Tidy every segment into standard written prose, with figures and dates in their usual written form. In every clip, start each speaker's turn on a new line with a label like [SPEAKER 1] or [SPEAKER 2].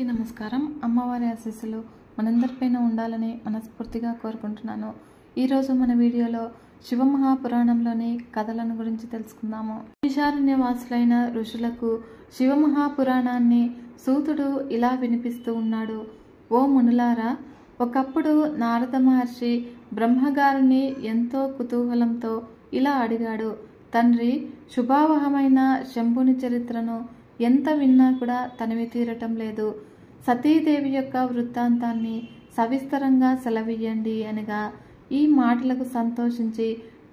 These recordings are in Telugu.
[SPEAKER 1] నమస్కారం. అమ్మవారి ఆశీస్సులు మనందరిపైన ఉండాలని మనస్ఫూర్తిగా కోరుకుంటున్నాను. ఈరోజు మన వీడియోలో శివమహాపురాణంలోని కథలను గురించి తెలుసుకుందాము. ఈశారణ్యవాసులైన ఋషులకు శివమహాపురాణాన్ని సూతుడు ఇలా వినిపిస్తూ ఉన్నాడు. ఓ మునులారా, ఒకప్పుడు నారద మహర్షి బ్రహ్మగారిని ఎంతో కుతూహలంతో ఇలా అడిగాడు. తండ్రి, శుభావహమైన శంభుని చరిత్రను ఎంత విన్నా కూడా తనివి తీరటం లేదు. సతీదేవి యొక్క వృత్తాంతాన్ని సవిస్తరంగా సెలవియ్యండి అనగా, ఈ మాటలకు సంతోషించి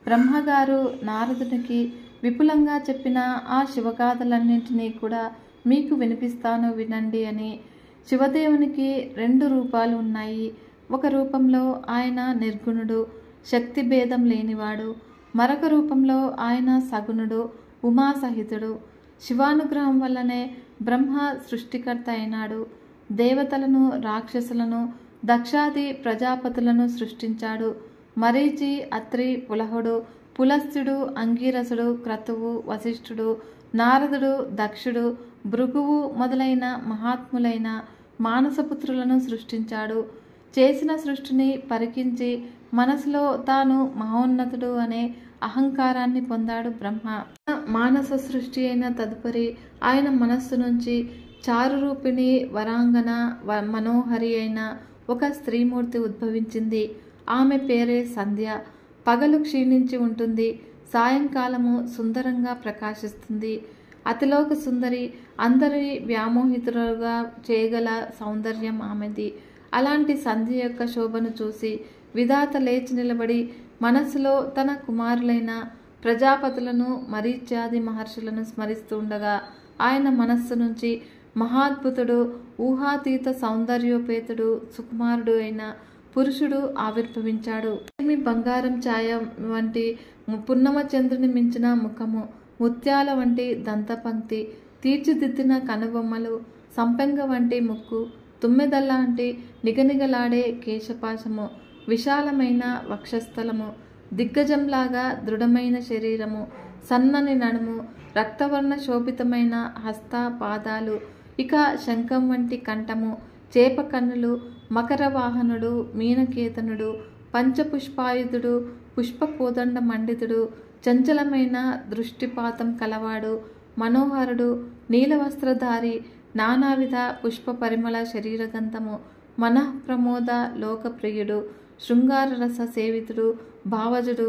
[SPEAKER 1] బ్రహ్మగారు నారదునికి విపులంగా చెప్పిన ఆ శివగాథలన్నింటినీ కూడా మీకు వినిపిస్తాను, వినండి అని. శివదేవునికి 2 రూపాలు ఉన్నాయి. ఒక రూపంలో ఆయన నిర్గుణుడు, శక్తి భేదం లేనివాడు. మరొక రూపంలో ఆయన సగుణుడు, ఉమాసహితుడు. శివానుగ్రహం వల్లనే బ్రహ్మ సృష్టికర్త అయినాడు. దేవతలను, రాక్షసులను, దక్షాది ప్రజాపతులను సృష్టించాడు. మరీచి, అత్రి, పులహుడు, పులస్త్యుడు, అంగీరసుడు, క్రతువు, వశిష్ఠుడు, నారదుడు, దక్షుడు, భృగువు మొదలైన మహాత్ములైన మానసపుత్రులను సృష్టించాడు. చేసిన సృష్టిని పరికించి మనసులో తాను మహోన్నతుడు అనే అహంకారాన్ని పొందాడు బ్రహ్మ. మానస సృష్టి అయిన తదుపరి ఆయన మనస్సు నుంచి చారురూపిణి, వరాంగన, మనోహరి అయిన ఒక స్త్రీమూర్తి ఉద్భవించింది. ఆమె పేరే సంధ్య. పగలు క్షీణించి ఉంటుంది, సాయంకాలము సుందరంగా ప్రకాశిస్తుంది. అతిలోక సుందరి, అందరి వ్యామోహితులుగా చేయగల సౌందర్యం ఆమెది. అలాంటి సంధ్య యొక్క శోభను చూసి విధాత లేచి నిలబడి మనస్సులో తన కుమారులైన ప్రజాపతులను, మరీచ్యాది మహర్షులను స్మరిస్తూ ఉండగా ఆయన మనస్సు నుంచి మహాద్భుతుడు, ఊహాతీత సౌందర్యోపేతుడు, సుకుమారుడు అయిన పురుషుడు ఆవిర్భవించాడు. బంగారం ఛాయ వంటి పున్నమ చంద్రుని మించిన ముఖము, ముత్యాల వంటి దంతపంక్తి, తీర్చిదిద్దిన కనుబొమ్మలు, సంపెంగ వంటి ముక్కు, తుమ్మెదల్లాంటి నిగనిగలాడే కేశపాశము, విశాలమైన వక్షస్థలము, దిగ్గజంలాగా దృఢమైన శరీరము, సన్నని నడుము, రక్తవర్ణ శోభితమైన హస్త పాదాలు, ఇక శంఖం వంటి కంఠము, చేప కన్నులు, మకర వాహనుడు, మీనకేతనుడు, పంచపుష్పాయుధుడు, పుష్పకోదండ మండితుడు, చంచలమైన దృష్టిపాతం కలవాడు, మనోహరుడు, నీలవస్త్రధారి, నానావిధ పుష్ప పరిమళ శరీరగంధము, మనఃప్రమోద లోకప్రియుడు, శృంగార రస సేవితుడు, భావజుడు.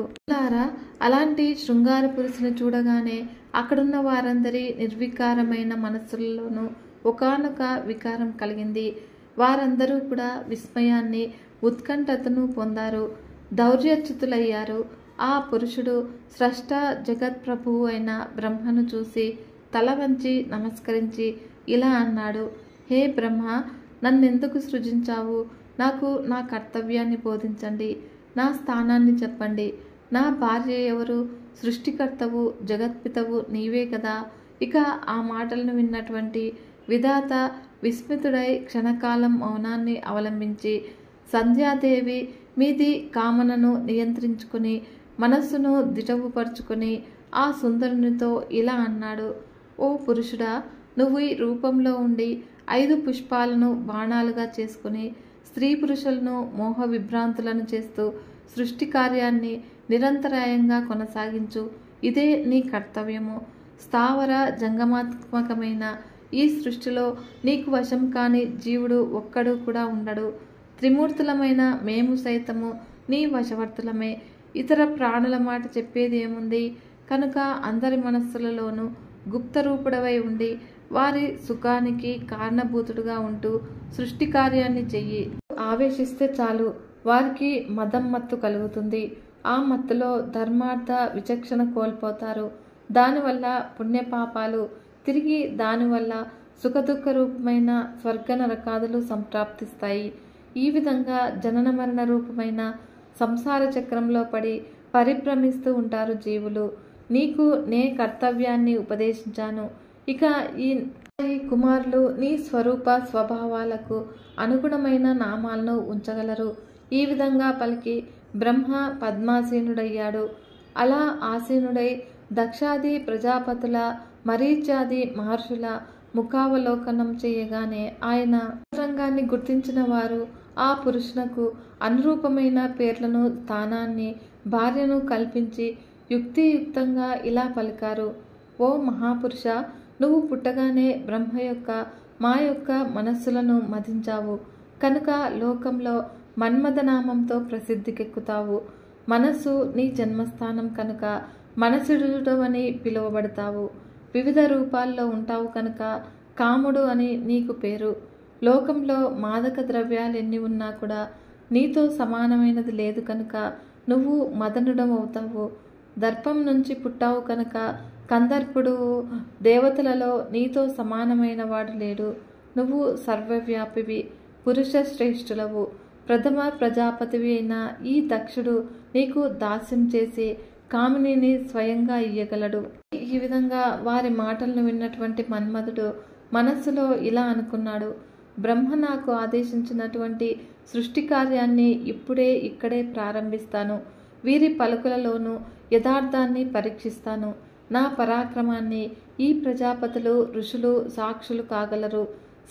[SPEAKER 1] అలాంటి శృంగార పురుషుని చూడగానే అక్కడున్న వారందరి నిర్వికారమైన మనస్సులలోనూ ఒకానొక వికారం కలిగింది. వారందరూ కూడా విస్మయాన్ని, ఉత్కంఠతను పొందారు, దౌర్యచ్యుతులయ్యారు. ఆ పురుషుడు స్రష్ట జగత్ప్రభువు అయిన బ్రహ్మను చూసి తల వంచి నమస్కరించి ఇలా అన్నాడు. హే బ్రహ్మ, నన్నెందుకు సృజించావు? నాకు నా కర్తవ్యాన్ని బోధించండి, నా స్థానాన్ని చెప్పండి. నా భార్య ఎవరు? సృష్టికర్తవు, జగత్పితవు నీవే కదా. ఇక ఆ మాటలను విన్నటువంటి విధాత విస్మితుడై క్షణకాలం మౌనాన్ని అవలంబించి, సంధ్యాదేవి మీది కామనను నియంత్రించుకుని మనస్సును దిటవుపరుచుకొని ఆ సుందరునితో ఇలా అన్నాడు. ఓ పురుషుడా, నువ్వు ఈ రూపంలో ఉండి 5 పుష్పాలను బాణాలుగా చేసుకుని స్త్రీ పురుషులను మోహ విభ్రాంతులను చేస్తూ సృష్టి కార్యాన్ని నిరంతరాయంగా కొనసాగించు. ఇదే నీ కర్తవ్యము. స్థావర జంగమాత్మకమైన ఈ సృష్టిలో నీకు వశం కాని జీవుడు ఒక్కడు కూడా ఉండడు. త్రిమూర్తులమైన మేము సైతము నీ వశవర్తులమే. ఇతర ప్రాణుల మాట చెప్పేది ఏముంది? కనుక అందరి మనస్సులలోనూ గుప్తరూపుడవై ఉండి వారి సుఖానికి కారణభూతుడుగా ఉంటూ సృష్టి కార్యాన్ని చెయ్యి. ఆవేశిస్తే చాలు, వారికి మదం మత్తు కలుగుతుంది. ఆ మత్తులో ధర్మార్థ విచక్షణ కోల్పోతారు. దానివల్ల పుణ్యపాపాలు, తిరిగి దానివల్ల సుఖదుఖ రూపమైన స్వర్గ నరకాదులు సంప్రాప్తిస్తాయి. ఈ విధంగా జనన మరణ రూపమైన సంసార చక్రంలో పడి పరిభ్రమిస్తూ ఉంటారు జీవులు. నీకు నే కర్తవ్యాన్ని ఉపదేశించాను. ఇక ఈ కుమారులు నీ స్వరూప స్వభావాలకు అనుగుణమైన నామాలను ఉంచగలరు. ఈ విధంగా పలికి బ్రహ్మ పద్మాసీనుడయ్యాడు. అలా ఆసీనుడై దక్షాది ప్రజాపతుల, మరీచాది మహర్షుల, ముఖావలోకనం చేయగానే ఆయన రంగాన్ని గుర్తించిన వారు ఆ పురుషునకు అనురూపమైన పేర్లను స్థానాన్ని భార్యను కల్పించి యుక్తియుక్తంగా ఇలా పలికారు. ఓ మహాపురుష, నువ్వు పుట్టగానే బ్రహ్మ యొక్క మా యొక్క మనస్సులను మదించావు కనుక లోకంలో మన్మథనామంతో ప్రసిద్ధికెక్కుతావు. మనస్సు నీ జన్మస్థానం కనుక మనసుడువని పిలువబడతావు. వివిధ రూపాల్లో ఉంటావు కనుక కాముడు అని నీకు పేరు. లోకంలో మాదక ద్రవ్యాలు ఎన్ని ఉన్నా కూడా నీతో సమానమైనది లేదు కనుక నువ్వు మదనుడమవుతావు. దర్పం నుంచి పుట్టావు కనుక కందర్పుడు. దేవతలలో నీతో సమానమైన వాడు లేడు. నువ్వు సర్వవ్యాపివి, పురుష శ్రేష్ఠులవు. ప్రథమ ప్రజాపతివి అయిన ఈ దక్షుడు నీకు దాస్యం చేసి కామినిని స్వయంగా ఇయ్యగలడు. ఈ విధంగా వారి మాటలను విన్నటువంటి మన్మధుడు మనస్సులో ఇలా అనుకున్నాడు. బ్రహ్మ నాకు ఆదేశించినటువంటి సృష్టి కార్యాన్ని ఇక్కడే ప్రారంభిస్తాను. వీరి పలుకులలోనూ యథార్థాన్ని పరీక్షిస్తాను. నా పరాక్రమాన్ని ఈ ప్రజాపతులు ఋషులు సాక్షులు కాగలరు.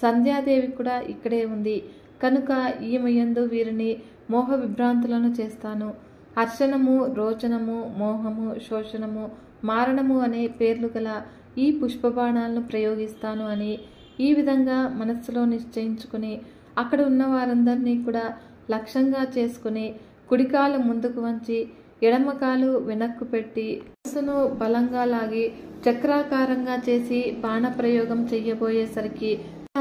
[SPEAKER 1] సంధ్యాదేవి కూడా ఇక్కడే ఉంది కనుక ఈమె యందు వీరిని మోహ విభ్రాంతులను చేస్తాను. హర్షణము, రోచనము, మోహము, శోషణము, మారణము అనే పేర్లు గల ఈ పుష్పబాణాలను ప్రయోగిస్తాను అని ఈ విధంగా మనస్సులో నిశ్చయించుకుని అక్కడ ఉన్న వారందరినీ కూడా లక్ష్యంగా చేసుకుని కుడికాలు ముందుకు వంచి ఎడమకాలు వెనక్కు పెట్టి మనస్సును బలంగా లాగి చక్రాకారంగా చేసి బాణప్రయోగం చెయ్యబోయేసరికి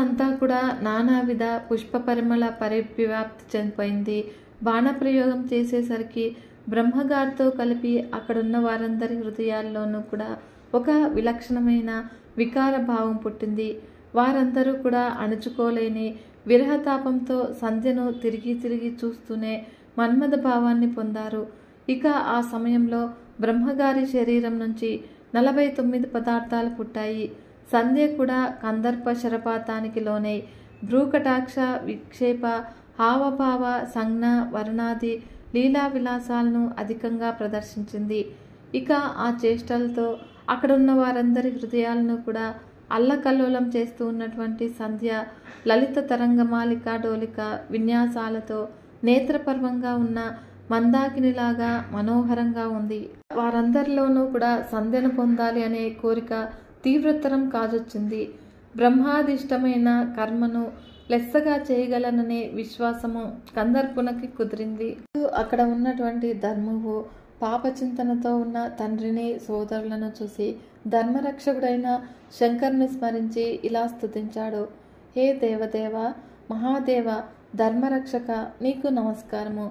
[SPEAKER 1] అంతా కూడా నానావిధ పుష్ప పరిమళ పరివ్యాప్తి చెందిపోయింది. బాణప్రయోగం చేసేసరికి బ్రహ్మగారితో కలిపి అక్కడున్న వారందరి హృదయాల్లోనూ కూడా ఒక విలక్షణమైన వికార భావం పుట్టింది. వారందరూ కూడా అణుచుకోలేని విరహతాపంతో సంధ్యను తిరిగి తిరిగి చూస్తూనే మన్మథ భావాన్ని పొందారు. ఇక ఆ సమయంలో బ్రహ్మగారి శరీరం నుంచి 49 పదార్థాలు పుట్టాయి. సంధ్య కూడా కందర్ప శరపాతానికి లోనై భ్రూకటాక్ష విక్షేప హావభావ సంజ్ఞ వర్ణాది లీలా విలాసాలను అధికంగా ప్రదర్శించింది. ఇక ఆ చేష్టలతో అక్కడున్న వారందరి హృదయాలను కూడా అల్లకల్లోలం చేస్తూ ఉన్నటువంటి సంధ్య లలిత తరంగమాలిక డోలిక విన్యాసాలతో నేత్రపర్వంగా ఉన్న మందాకినిలాగా మనోహరంగా ఉంది. వారందరిలోనూ కూడా సంధ్యను పొందాలి అనే కోరిక తీవ్రతరం కాజొచ్చింది. బ్రహ్మాదిష్టమైన కర్మను లెస్సగా చేయగలననే విశ్వాసము కందర్పునకి కుదిరింది. అక్కడ ఉన్నటువంటి ధర్మువు పాపచింతనతో ఉన్న తండ్రిని సోదరులను చూసి ధర్మరక్షకుడైన శంకర్ని స్మరించి ఇలా స్తుతించాడు. హే దేవదేవ, మహాదేవ, ధర్మరక్షక, నీకు నమస్కారము.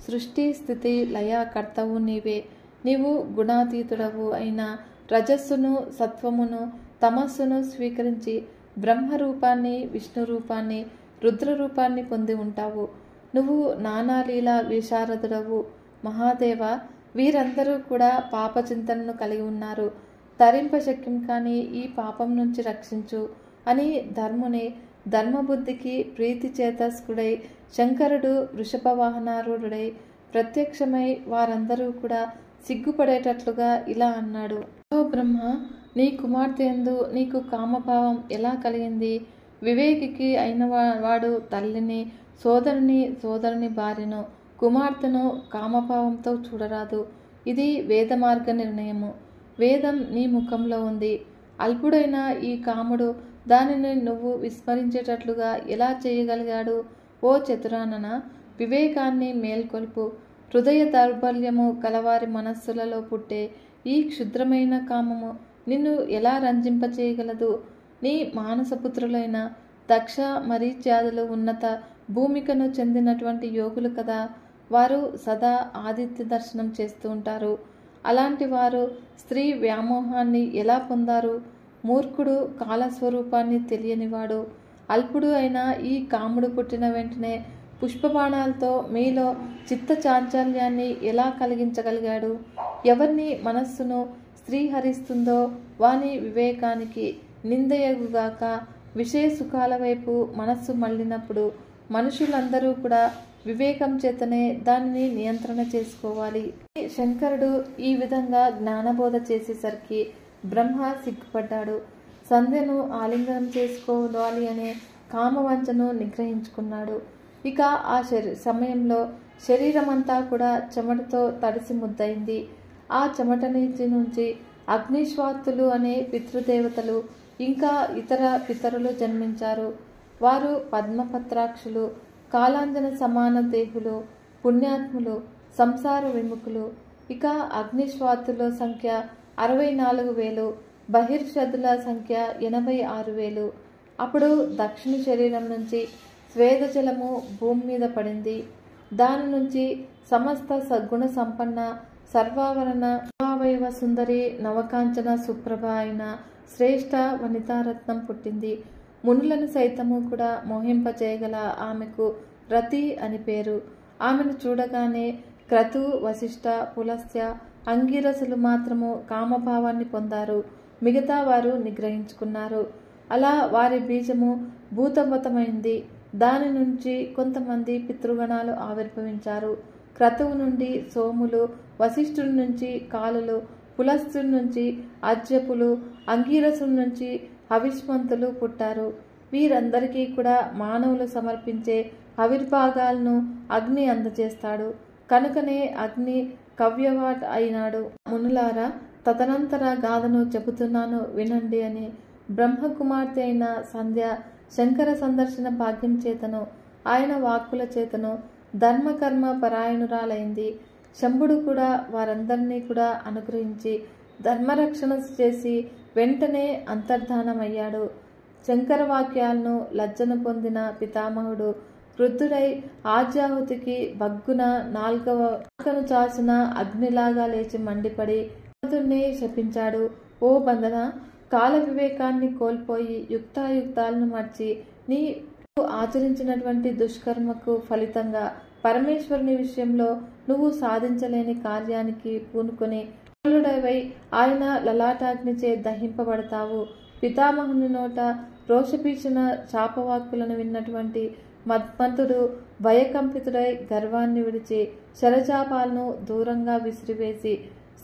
[SPEAKER 1] సృష్టి స్థితి లయ కర్తవు నీవే. నీవు గుణాతీతుడవు అయిన రజస్సును సత్వమును తమస్సును స్వీకరించి బ్రహ్మరూపాన్ని విష్ణు రూపాన్ని రుద్రరూపాన్ని పొంది ఉంటావు. నువ్వు నానాలీల విశారదుడవు. మహాదేవ, వీరందరూ కూడా పాపచింతనను కలిగి ఉన్నారు. తరింపశక్యం కాని ఈ పాపం నుంచి రక్షించు అని ధర్ముని ధర్మబుద్ధికి ప్రీతి చేతస్కుడై శంకరుడు వృషభ వాహనారూఢుడై ప్రత్యక్షమై వారందరూ కూడా సిగ్గుపడేటట్లుగా ఇలా అన్నాడు. ఓ బ్రహ్మ, నీ కుమార్తె యందు నీకు కామభావం ఎలా కలిగింది? వివేకికి అయిన వాడు తల్లిని, సోదరుని భార్యను, కుమార్తెను కామభావంతో చూడరాదు. ఇది వేద మార్గ నిర్ణయము. వేదం నీ ముఖంలో ఉంది. అల్పుడైన ఈ కాముడు దానిని నువ్వు విస్మరించేటట్లుగా ఎలా చేయగలిగాడు? ఓ చతురానన, వివేకాన్ని మేల్కొల్పు. హృదయ దౌర్బల్యము కలవారి మనస్సులలో పుట్టే ఈ క్షుద్రమైన కామము నిన్ను ఎలా రంజింపచేయగలదు? నీ మానసపుత్రులైన దక్ష మరీచ్యాదులు ఉన్నత భూమికను చెందినటువంటి యోగులు కదా. వారు సదా ఆదిత్య దర్శనం చేస్తూ ఉంటారు. అలాంటి వారు స్త్రీ వ్యామోహాన్ని ఎలా పొందారు? మూర్ఖుడు కాలస్వరూపాన్ని తెలియనివాడు అల్పుడు అయిన ఈ కాముడు పుట్టిన వెంటనే పుష్పబాణాలతో మీలో చిత్త చాంచల్యాన్ని ఎలా కలిగించగలిగాడు? ఎవరిని మనస్సును స్త్రీ హరిస్తుందో వాని వివేకానికి నిందయగుగాక. విషయ సుఖాల వైపు మనస్సు మళ్ళినప్పుడు మనుషులందరూ కూడా వివేకం చేతనే దానిని నియంత్రణ చేసుకోవాలి. శంకరుడు ఈ విధంగా జ్ఞానబోధ చేసేసరికి బ్రహ్మ సిగ్గుపడ్డాడు. సంధ్యను ఆలింగనం చేసుకోవాలి అనే కామవంచను నిగ్రహించుకున్నాడు. ఇక ఆ సమయంలో శరీరమంతా కూడా చెమటతో తడిసి ముద్దయింది. ఆ చెమట నుంచి అగ్నిశ్వాత్తులు అనే పితృదేవతలు ఇంకా ఇతర పితరులు జన్మించారు. వారు పద్మపత్రాక్షులు, కాలాంజన సమాన దేహులు, పుణ్యాత్ములు, సంసార విముఖులు. ఇక అగ్నిశ్వాతుల సంఖ్య 64,000, బహిర్షదుల సంఖ్య 86,000. అప్పుడు దక్షిణ శరీరం నుంచి స్వేదజలము భూమి మీద పడింది. దాని నుంచి సమస్త సద్గుణ సంపన్న సర్వావరణ అవయవ సుందరి నవకాంచన సుప్రభ అయిన శ్రేష్ఠ వనితారత్నం పుట్టింది. మునులను సైతము కూడా మోహింపచేయగల ఆమెకు రతి అని పేరు. ఆమెను చూడగానే క్రతు, వశిష్ఠ, పులస్త్య, అంగీరసులు మాత్రము కామభావాన్ని పొందారు. మిగతా వారు నిగ్రహించుకున్నారు. అలా వారి బీజము భూతమతమైంది. దాని నుంచి కొంతమంది పితృగణాలు ఆవిర్భవించారు. క్రతువు నుండి సోములు, వశిష్ఠుడి నుంచి కాలులు, పులస్తుడి నుంచి అజ్యపులు, అంగీరసుడి నుంచి అవిష్మంతులు పుట్టారు. వీరందరికీ కూడా మానవులు సమర్పించే ఆవిర్భాగాలను అగ్ని అందజేస్తాడు. కనుకనే అగ్ని కవ్యవాట్ అయినాడు. మునులారా, తదనంతర గాథను చెబుతున్నాను వినండి అని బ్రహ్మకుమార్తె అయిన సంధ్య శంకర సందర్శన భాగ్యం చేతను ఆయన వాక్కుల చేతను ధర్మకర్మ పరాయణురాలైంది. శంభుడు కూడా వారందరినీ కూడా అనుగ్రహించి ధర్మరక్షణ చేసి వెంటనే అంతర్ధానమయ్యాడు. శంకర వాక్యాలను లజ్జను పొందిన పితామహుడు క్రుద్ధుడై ఆజ్యాహుతికి బగ్గున నాల్కను చాచిన అగ్నిలాగా లేచి మండిపడి బంధుణ్ణి శపించాడు. ఓ బంధన, కాల వివేకాన్ని కోల్పోయి యుక్తాయుక్తాలను మర్చి నీ ఆచరించినటువంటి దుష్కర్మకు ఫలితంగా పరమేశ్వరుని విషయంలో నువ్వు సాధించలేని కార్యానికి పూనుకొని వై ఆయన లలాటాగ్నిచే దహింపబడతావు. పితామహుని నోట రోషపీచిన శాపవాక్కులను విన్నటువంటి మన్మథుడు భయకంపితుడై గర్వాన్ని విడిచి శరచాపాలను దూరంగా విసిరివేసి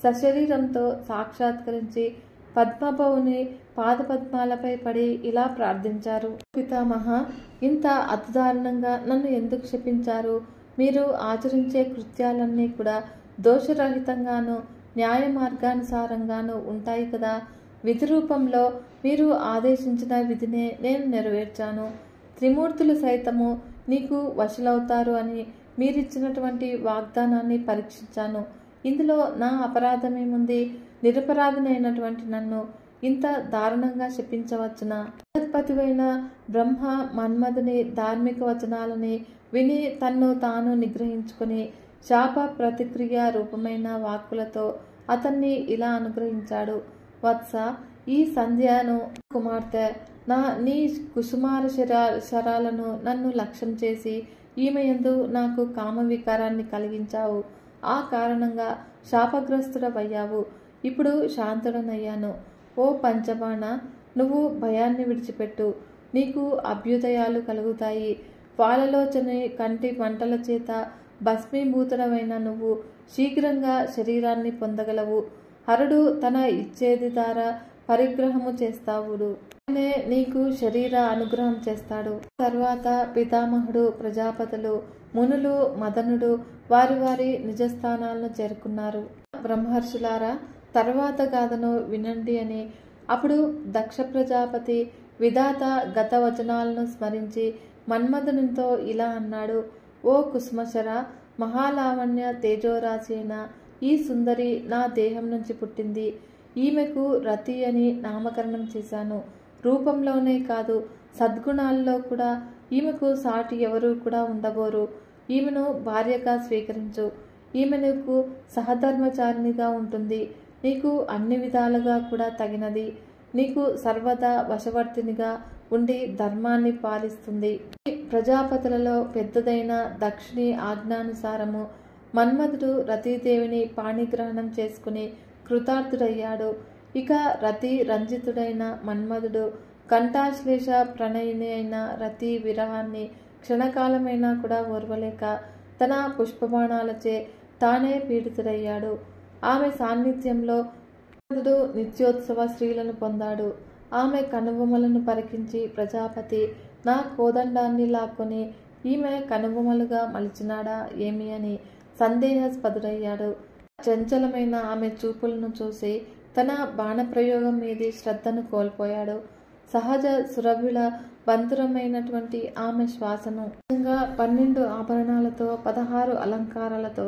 [SPEAKER 1] సశరీరంతో సాక్షాత్కరించి పద్మభవుని పాదపద్మాలపై పడి ఇలా ప్రార్థించారు. పితామహ, ఇంత అతిదారుణంగా నన్ను ఎందుకు శపించారు? మీరు ఆచరించే కృత్యాలన్నీ కూడా దోషరహితంగాను న్యాయ మార్గానుసారంగాను ఉంటాయి కదా. విధి రూపంలో మీరు ఆదేశించిన విధినే నేను నెరవేర్చాను. త్రిమూర్తులు సైతము నీకు వశులవుతారు అని మీరిచ్చినటువంటి వాగ్దానాన్ని పరీక్షించాను. ఇందులో నా అపరాధమేముంది? నిరపరాధినైనటువంటి నన్ను ఇంత దారుణంగా శపించవచ్చునా? జగత్పతివైన బ్రహ్మ మన్మధుని ధార్మిక వచనాలని విని తన్ను తాను నిగ్రహించుకుని శాప ప్రతిక్రియ రూపమైన వాక్కులతో అతన్ని ఇలా అనుగ్రహించాడు. వత్స, ఈ సంధ్యను కుమార్తె, నీ కుసుమార శరాలను నన్ను లక్ష్యం చేసి ఈమె యందు నాకు కామ వికారాన్ని కలిగించావు. ఆ కారణంగా శాపగ్రస్తుడవయ్యావు. ఇప్పుడు శాంతుడనయ్యాను. ఓ పంచబాణ, నువ్వు భయాన్ని విడిచిపెట్టు. నీకు అభ్యుదయాలు కలుగుతాయి. పాలలోచని కంటి మంటల చేత భస్మీభూతుడమైన నువ్వు శీఘ్రంగా శరీరాన్ని పొందగలవు. హరుడు తన ఇచ్చేది ద్వారా పరిగ్రహము చేస్తావుడు. ఆయనే నీకు శరీర అనుగ్రహం చేస్తాడు. తర్వాత పితామహుడు, ప్రజాపతులు, మునులు, మదనుడు వారి వారి నిజస్థానాలను చేరుకున్నారు. బ్రహ్మర్షులారా, తర్వాత గాథను వినండి అని అప్పుడు దక్ష ప్రజాపతి విధాత గత వచనాలను స్మరించి మన్మధునితో ఇలా అన్నాడు. ఓ కుసుమశర, మహాలావణ్య తేజోరాశి అయిన ఈ సుందరి నా దేహం నుంచి పుట్టింది. ఈమెకు రతి అని నామకరణం చేశాను. రూపంలోనే కాదు, సద్గుణాల్లో కూడా ఈమెకు సాటి ఎవరు కూడా ఉండబోరు. ఈమెను భార్యగా స్వీకరించు. ఈమె నీకు సహధర్మచారిణిగా ఉంటుంది. నీకు అన్ని విధాలుగా కూడా తగినది. నీకు సర్వదా వశవర్తినిగా ఉండి ధర్మాన్ని పాలిస్తుంది. ప్రజాపతులలో పెద్దదైన దక్షిణి ఆజ్ఞానుసారము మన్మధుడు రతీదేవిని పాణిగ్రహణం చేసుకుని కృతార్థుడయ్యాడు. ఇక రతి రంజితుడైన మన్మధుడు కంఠాశ్లేష ప్రణయిని అయిన రతి విరహాన్ని క్షణకాలమైనా కూడా ఓర్వలేక తన పుష్పబాణాలచే తానే పీడితుడయ్యాడు. ఆమె సాన్నిధ్యంలో మన్మధుడు నిత్యోత్సవ స్త్రీలను పొందాడు. ఆమె కనుబొమలను పరికించి ప్రజాపతి నా కోదండాన్ని లాక్కొని ఈమె కనుబొమలుగా మలిచినాడా ఏమి అని సందేహాస్పదుడయ్యాడు. చంచలమైన ఆమె చూపులను చూసి తన బాణప్రయోగం మీది శ్రద్ధను కోల్పోయాడు. సహజ సురభిల బంధురమైనటువంటి ఆమె శ్వాసను 12 ఆభరణాలతో 16 అలంకారాలతో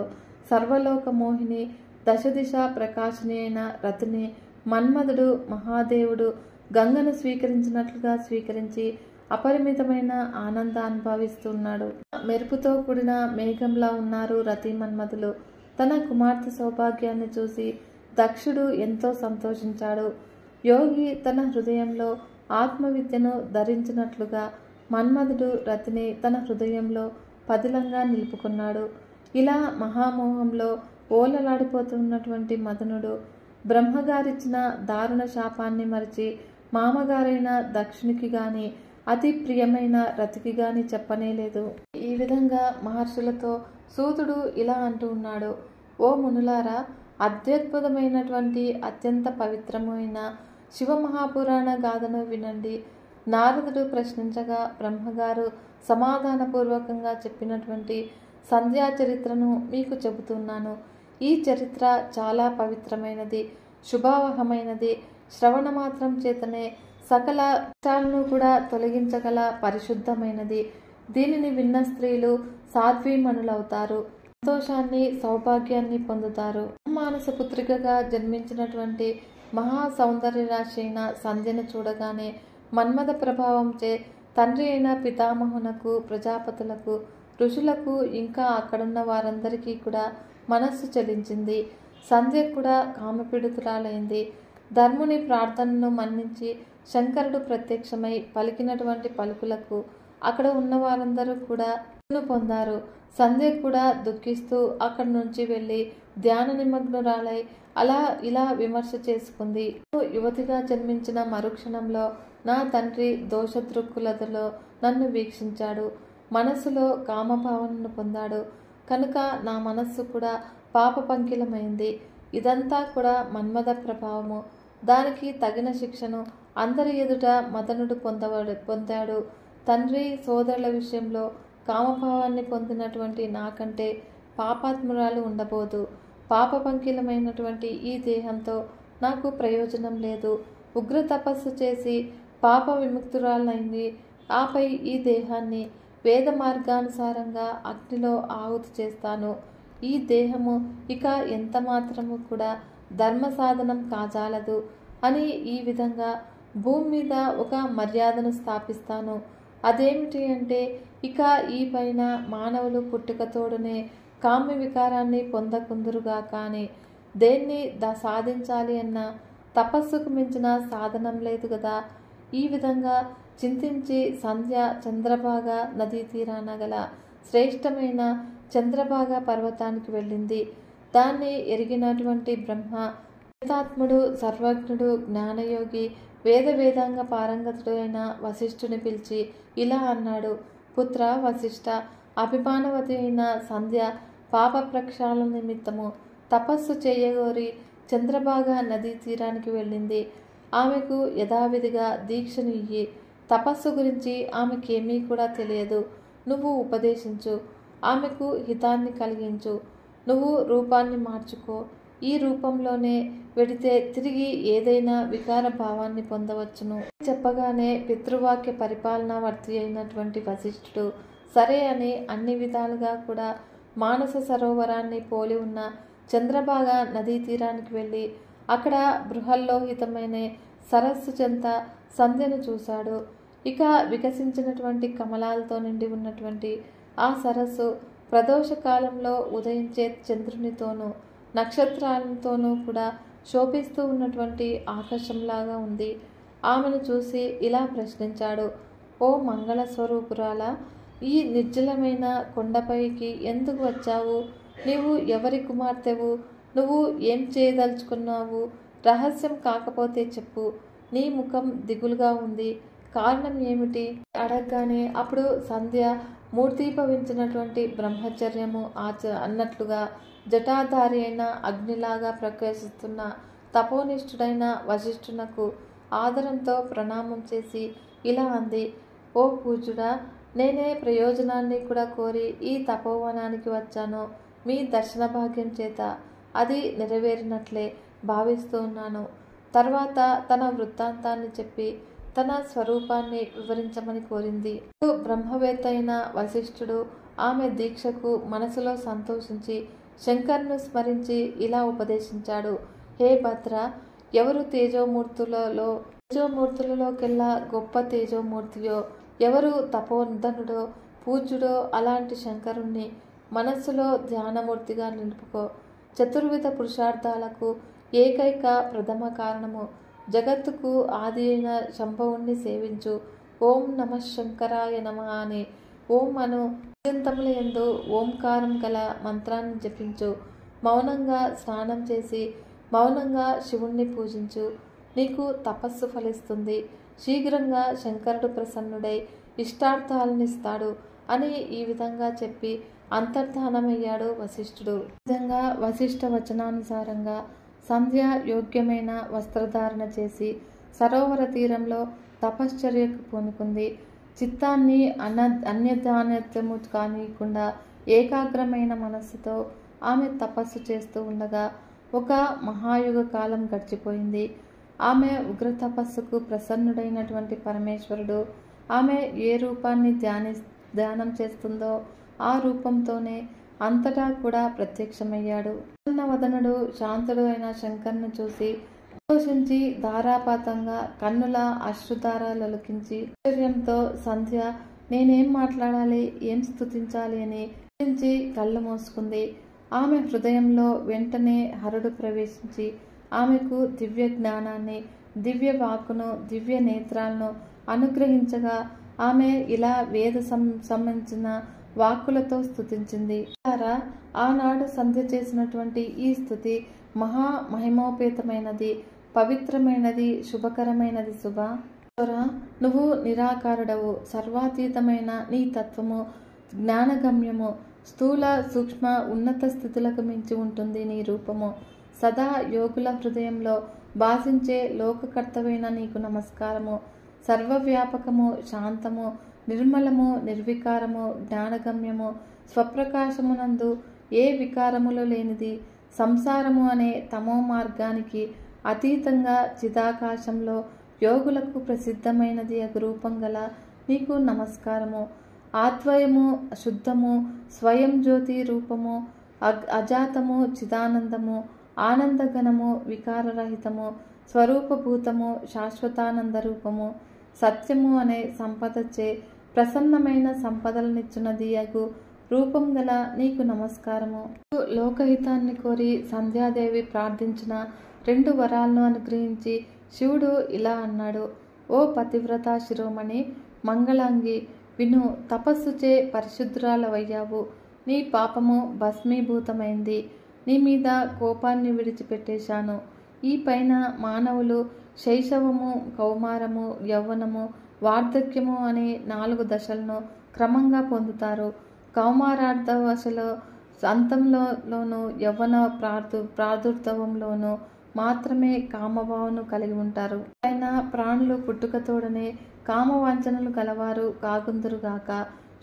[SPEAKER 1] సర్వలోక మోహిని దశదిశ ప్రకాశిని అయిన రతిని మన్మధుడు మహాదేవుడు గంగను స్వీకరించినట్లుగా స్వీకరించి అపరిమితమైన ఆనందానుభవిస్తున్నాడు. మెరుపుతో కూడిన మేఘంలా ఉన్నారు రతి మన్మధులు. తన కుమార్తె సౌభాగ్యాన్ని చూసి దక్షుడు ఎంతో సంతోషించాడు. యోగి తన హృదయంలో ఆత్మవిద్యను ధరించినట్లుగా మన్మధుడు రతిని తన హృదయంలో పదిలంగా నిలుపుకున్నాడు. ఇలా మహామోహంలో ఓలలాడిపోతున్నటువంటి మదనుడు బ్రహ్మగారిచ్చిన దారుణ శాపాన్ని మరిచి మామగారైన దక్షునికి గాని అతి ప్రియమైన రతికి గాని చెప్పనేలేదు. ఈ విధంగా మహర్షులతో సూతుడు ఇలా అంటూ ఉన్నాడు. ఓ మునులారా, అత్యద్భుతమైనటువంటి అత్యంత పవిత్రమైన శివమహాపురాణ గాథను వినండి. నారదుడు ప్రశ్నించగా బ్రహ్మగారు సమాధానపూర్వకంగా చెప్పినటువంటి సంధ్యా చరిత్రను మీకు చెబుతున్నాను. ఈ చరిత్ర చాలా పవిత్రమైనది, శుభావహమైనది. శ్రవణ మాత్రం చేతనే సకల కష్టాలను కూడా తొలగించగల పరిశుద్ధమైనది. దీనిని విన్న స్త్రీలు సాధ్వీమణులవుతారు, సంతోషాన్ని సౌభాగ్యాన్ని పొందుతారు. మానస పుత్రికగా జన్మించినటువంటి మహా సౌందర్యరాశి అయిన సంధ్యను చూడగానే మన్మథ ప్రభావంచే తండ్రి అయిన పితామహునకు, ప్రజాపతులకు, ఋషులకు, ఇంకా అక్కడున్న వారందరికీ కూడా మనస్సు చలించింది. సంధ్య కూడా కామపీడితురాలైంది. ధర్ముని ప్రార్థనను మన్నించి శంకరుడు ప్రత్యక్షమై పలికినటువంటి పలుకులకు అక్కడ ఉన్న వారందరూ కూడా పొందారు. సంధ్య కూడా దుఃఖిస్తూ అక్కడి నుంచి వెళ్ళి ధ్యాన నిమగ్నురాలై అలా ఇలా విమర్శ చేసుకుంది. యువతిగా జన్మించిన మరుక్షణంలో నా తండ్రి దోషదృక్కులతలో నన్ను వీక్షించాడు. మనస్సులో కామభావనను పొందాడు కనుక నా మనస్సు కూడా పాప పంకిలమైంది. ఇదంతా కూడా మన్మథ ప్రభావము. దానికి తగిన శిక్షను అందరి ఎదుట మదనుడు పొందాడు. తండ్రి సోదరుల విషయంలో కామభావాన్ని పొందినటువంటి నాకంటే పాపాత్మురాలు ఉండబోదు. పాప పంకిలమైనటువంటి ఈ దేహంతో నాకు ప్రయోజనం లేదు. ఉగ్ర తపస్సు చేసి పాప విముక్తురాలైంది. ఆపై ఈ దేహాన్ని వేద మార్గానుసారంగా అగ్నిలో ఆహుతి చేస్తాను. ఈ దేహము ఇక ఎంత మాత్రము కూడా ధర్మ సాధనం కాజాలదు అని ఈ విధంగా భూమి మీద ఒక మర్యాదను స్థాపిస్తాను. అదేమిటి అంటే ఇక ఈ పైన మానవులు పుట్టుకతోడునే కామ్య వికారాన్ని పొందకుందురుగా కానీ దేన్ని సాధించాలి అన్న తపస్సుకు మించిన సాధనం లేదు కదా. ఈ విధంగా చింతించి సంధ్య చంద్రభాగ నదీ తీరాన గల శ్రేష్టమైన చంద్రభాగ పర్వతానికి వెళ్ళింది. దాన్ని ఎరిగినటువంటి బ్రహ్మ వేదాత్ముడు, సర్వజ్ఞుడు, జ్ఞానయోగి, వేదాంగ పారంగతుడు అయిన వశిష్ఠుని పిలిచి ఇలా అన్నాడు. పుత్ర వశిష్ఠ, అభిమానవతి అయిన సంధ్య పాప ప్రక్షాళన నిమిత్తము తపస్సు చేయగోరి చంద్రభాగ నదీ తీరానికి వెళ్ళింది. ఆమెకు యథావిధిగా దీక్షను ఇయ్యి. తపస్సు గురించి ఆమెకేమీ కూడా తెలియదు. నువ్వు ఉపదేశించు. ఆమెకు హితాన్ని కలిగించు. నువ్వు రూపాన్ని మార్చుకో. ఈ రూపంలోనే వెడితే తిరిగి ఏదైనా వికార భావాన్ని పొందవచ్చును. చెప్పగానే పితృవాక్య పరిపాలనావర్తి అయినటువంటి వశిష్ఠుడు సరే అని అన్ని విధాలుగా కూడా మానస సరోవరాన్ని పోలి ఉన్న చంద్రభాగ నదీ తీరానికి వెళ్ళి అక్కడ బృహల్లోహితమైన సరస్సు చెంత సంధ్యను చూశాడు. ఇక వికసించినటువంటి కమలాలతో నిండి ఉన్నటువంటి ఆ సరస్సు ప్రదోష కాలంలో ఉదయించే చంద్రునితోనూ నక్షత్రాలతోనూ కూడా శోభిస్తూ ఉన్నటువంటి ఆకాశంలాగా ఉంది. ఆమెను చూసి ఇలా ప్రశ్నించాడు. ఓ మంగళ స్వరూపురాలా, ఈ నిర్జలమైన కొండపైకి ఎందుకు వచ్చావు? నీవు ఎవరి కుమార్తెవు? నువ్వు ఏం చేయదలుచుకున్నావు? రహస్యం కాకపోతే చెప్పు. నీ ముఖం దిగులుగా ఉంది. కారణం ఏమిటి అడగగానే అప్పుడు సంధ్య మూర్తీభవించినటువంటి బ్రహ్మచర్యము అన్నట్లుగా జటాధారి అయిన అగ్నిలాగా ప్రకాశిస్తున్న తపోనిష్ఠుడైన వశిష్ఠునకు ఆదరంతో ప్రణామం చేసి ఇలా అంది. ఓ పూజ్యుడా, నేనే ప్రయోజనాన్ని కూడా కోరి ఈ తపోవనానికి వచ్చాను. మీ దర్శన భాగ్యం చేత అది నెరవేరినట్లే భావిస్తూ ఉన్నాను. తర్వాత తన వృత్తాంతాన్ని చెప్పి తన స్వరూపాన్ని వివరించమని కోరింది. బ్రహ్మవేత్త అయిన వశిష్ఠుడు ఆమె దీక్షకు మనసులో సంతోషించి శంకర్ను స్మరించి ఇలా ఉపదేశించాడు. హే భద్ర, ఎవరు తేజోమూర్తులలోకెల్లా గొప్ప తేజోమూర్తియో, ఎవరు తపోధనుడో పూజ్యుడో అలాంటి శంకరుణ్ణి మనస్సులో ధ్యానమూర్తిగా నిలుపుకో. చతుర్విధ పురుషార్థాలకు ఏకైక ప్రథమ కారణము జగత్తుకు ఆది అయిన శంభవుణ్ణి సేవించు. ఓం నమః శంకరాయ నమః అని ఓం అను అత్యంతముల యందు ఓంకారం గల మంత్రాన్ని జపించు. మౌనంగా స్నానం చేసి మౌనంగా శివుణ్ణి పూజించు. నీకు తపస్సు ఫలిస్తుంది. శీఘ్రంగా శంకరుడు ప్రసన్నుడై ఇష్టార్థాలనిస్తాడు అని ఈ విధంగా చెప్పి అంతర్ధానమయ్యాడు వశిష్ఠుడు. ఈ విధంగా వశిష్ఠ వచనానుసారంగా సంధ్య యోగ్యమైన వస్త్రధారణ చేసి సరోవర తీరంలో తపశ్చర్యకు పూనుకుంది. చిత్తాన్ని అన్యదానత్యము కానీయకుండా ఏకాగ్రమైన మనస్సుతో ఆమె తపస్సు చేస్తూ ఉండగా ఒక మహాయుగ కాలం గడిచిపోయింది. ఆమె ఉగ్ర తపస్సుకు ప్రసన్నుడైనటువంటి పరమేశ్వరుడు ఆమె ఏ రూపాన్ని ధ్యానం చేస్తుందో ఆ రూపంతోనే అంతటా కూడా ప్రత్యక్షమయ్యాడు. వదనుడు శాంతుడు అయిన శంకర్ను చూసి సంతోషించి ధారాపాతంగా కన్నుల అశ్రుధారాలొలికించి ఆశ్చర్యంతో సంధ్య నేనేం మాట్లాడాలి, ఏం స్తుతించాలి అని చించి కళ్ళు మూసుకుంది. ఆమె హృదయంలో వెంటనే హరుడు ప్రవేశించి ఆమెకు దివ్య జ్ఞానాన్ని, దివ్య వాక్కును, దివ్య నేత్రాలను అనుగ్రహించగా ఆమె ఇలా వేద సంబంధించిన వాక్కులతో స్తుతించింది. ఆనాడు సంధ్య చేసినటువంటి ఈ స్తుతి మహా మహిమోపేతమైనది, పవిత్రమైనది, శుభకరమైనది. శుభ నువ్వు నిరాకారుడవు. సర్వాతీతమైన నీ తత్వము జ్ఞానగమ్యము. స్థూల సూక్ష్మ ఉన్నత స్థితులకు మించి ఉంటుంది నీ రూపము. సదా యోగుల హృదయంలో భాషించే లోకకర్తవైన నీకు నమస్కారము. సర్వవ్యాపకము, శాంతము, నిర్మలము, నిర్వికారము, జ్ఞానగమ్యము, స్వప్రకాశమునందు ఏ వికారములు లేనిది, సంసారము అనే తమో మార్గానికి అతీతంగా చిదాకాశంలో యోగులకు ప్రసిద్ధమైనది అగు రూపం గల నీకు నమస్కారము. ఆద్వయము, శుద్ధము, స్వయం జ్యోతి రూపము, అజాతము, చిదానందము, ఆనందగణము, వికారరహితము, స్వరూపభూతము, శాశ్వతానంద రూపము, సత్యము అనే సంపదచే ప్రసన్నమైన సంపదలనిచ్చున్నది అగు రూపం గల నీకు నమస్కారము. లోకహితాన్ని కోరి సంధ్యాదేవి ప్రార్థించిన 2 వరాలను అనుగ్రహించి శివుడు ఇలా అన్నాడు. ఓ పతివ్రత శిరోమణి, మంగళాంగి, విను. తపస్సుచే పరిశుద్ధురాలవయ్యావు. నీ పాపము భస్మీభూతమైంది. నీ మీద కోపాన్ని విడిచిపెట్టేశాను. ఈ పైన మానవులు శైశవము, కౌమారము, యవ్వనము, వార్ధక్యము అనే 4 దశలను క్రమంగా పొందుతారు. కౌమారార్ధవశలో అంతంలోనూ యవ్వన ప్రాదుర్భవంలోనూ మాత్రమే కామభావను కలిగి ఉంటారు. అయినా ప్రాణులు పుట్టుకతోడనే కామవాంఛనలు గలవారు కాగుందురుగాక.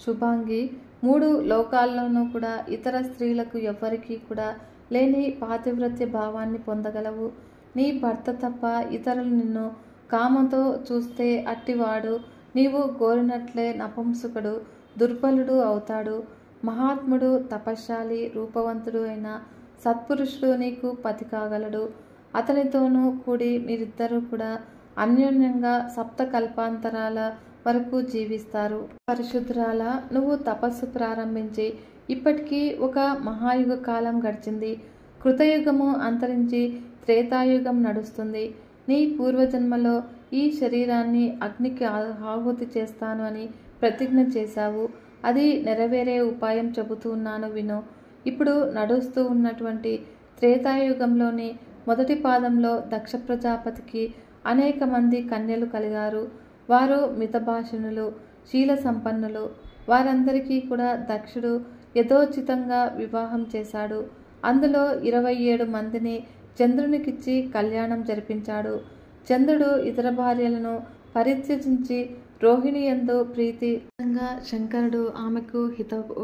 [SPEAKER 1] శుభాంగి, 3 లోకాల్లోనూ కూడా ఇతర స్త్రీలకు ఎవ్వరికీ కూడా లేని పాతివ్రత్య భావాన్ని పొందగలవు. నీ భర్త తప్ప ఇతరులు నిన్ను కామంతో చూస్తే అట్టివాడు నీవు కోరినట్లే నపుంసకుడు, దుర్బలుడు అవుతాడు. మహాత్ముడు, తపశ్శాలి, రూపవంతుడు అయిన సత్పురుషుడు నీకు పతి కాగలడు. అతనితోనూ కూడి మీరిద్దరూ కూడా అన్యోన్యంగా 7 కల్పాంతరాల వరకు జీవిస్తారు. పరిశుద్ధురాల, నువ్వు తపస్సు ప్రారంభించి ఇప్పటికీ ఒక మహాయుగ కాలం గడిచింది. కృతయుగము అంతరించి త్రేతాయుగం నడుస్తుంది. నీ పూర్వజన్మలో ఈ శరీరాన్ని అగ్నికి ఆహుతి చేస్తాను అని ప్రతిజ్ఞ చేశావు. అది నెరవేరే ఉపాయం చెబుతూ ఉన్నాను విను. ఇప్పుడు నడుస్తూ ఉన్నటువంటి త్రేతాయుగంలోని మొదటి పాదంలో దక్ష ప్రజాపతికి అనేక మంది కన్యలు కలిగారు. వారు మితభాషణులు, శీల సంపన్నులు. వారందరికీ కూడా దక్షుడు యథోచితంగా వివాహం చేశాడు. అందులో 27 మందిని చంద్రునికిచ్చి కళ్యాణం జరిపించాడు. చంద్రుడు ఇతర భార్యలను పరిత్యజించి రోహిణి యందు ప్రీతిగా శంకరుడు ఆమెకు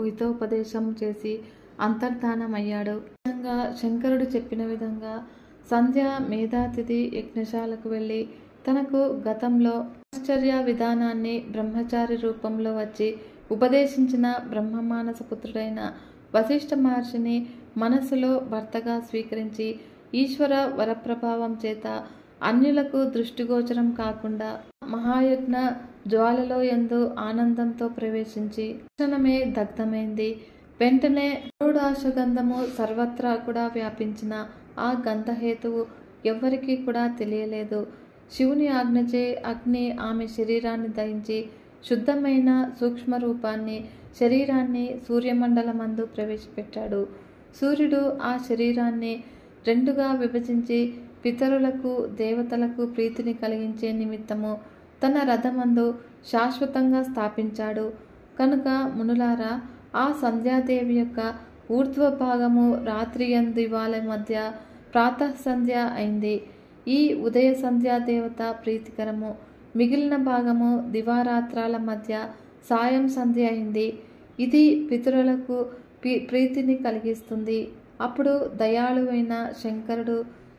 [SPEAKER 1] హితోపదేశం చేసి అంతర్ధానమయ్యాడు. శంకరుడు చెప్పిన విధంగా సంధ్య మేధాతిథి యజ్ఞశాలకు వెళ్ళి తనకు గతంలో ఆశ్చర్య విధానాన్ని బ్రహ్మచారి రూపంలో వచ్చి ఉపదేశించిన బ్రహ్మమానస పుత్రుడైన వశిష్ఠ మహర్షిని మనస్సులో భర్తగా స్వీకరించి ఈశ్వర వరప్రభావం చేత అన్యులకు దృష్టిగోచరం కాకుండా మహాయజ్ఞ జ్వాలలో యందు ఆనందంతో ప్రవేశించి క్షణమే దగ్ధమైంది. వెంటనే గరుడాశ్వగంధము సర్వత్రా కూడా వ్యాపించిన ఆ గంధహేతువు ఎవ్వరికీ కూడా తెలియలేదు. శివుని ఆజ్ఞచే అగ్ని ఆమె శరీరాన్ని దహించి శుద్ధమైన సూక్ష్మ రూపాన్ని శరీరాన్ని సూర్యమండలమందు ప్రవేశపెట్టాడు. సూర్యుడు ఆ శరీరాన్ని రెండుగా విభజించి పితరులకు దేవతలకు ప్రీతిని కలిగించే నిమిత్తము తన రథమందు శాశ్వతంగా స్థాపించాడు. కనుక మునులారా, ఆ సంధ్యాదేవి యొక్క ఊర్ధ్వ భాగము రాత్రి దివాల మధ్య ప్రాతః సంధ్య అయింది. ఈ ఉదయ సంధ్యాదేవత ప్రీతికరము. మిగిలిన భాగము దివారాత్రాల మధ్య సాయం సంధ్య అయింది. ఇది పితరులకు ప్రీతిని కలిగిస్తుంది. అప్పుడు దయాళువైన శంకరుడు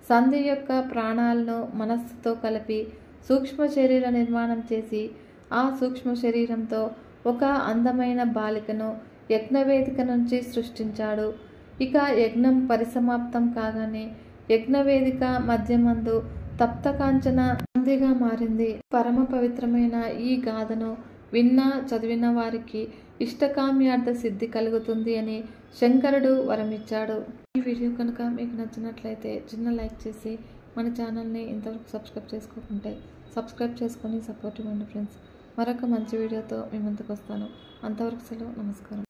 [SPEAKER 1] సంధ్య యొక్క ప్రాణాలను మనస్సుతో కలిపి సూక్ష్మ శరీర నిర్మాణం చేసి ఆ సూక్ష్మ శరీరంతో ఒక అందమైన బాలికను యజ్ఞవేదిక నుంచి సృష్టించాడు. ఇక యజ్ఞం పరిసమాప్తం కాగానే యజ్ఞవేదిక మధ్యమందు తప్తకాంచన సంధ్యగా మారింది. పరమ పవిత్రమైన ఈ గాథను విన్నా చదివిన వారికి ఇష్టకామ్యార్థ సిద్ధి కలుగుతుంది అని శంకరుడు వరమిచ్చాడు. ఈ వీడియో కనుక మీకు నచ్చినట్లయితే చిన్న లైక్ చేసి మన ఛానల్ని ఇంతవరకు సబ్స్క్రైబ్ చేసుకోకుంటే సబ్స్క్రైబ్ చేసుకొని సపోర్ట్ ఇవ్వండి ఫ్రెండ్స్. మరొక మంచి వీడియోతో మీ ముందుకు వస్తాను. అంతవరకు సెలవు. నమస్కారం.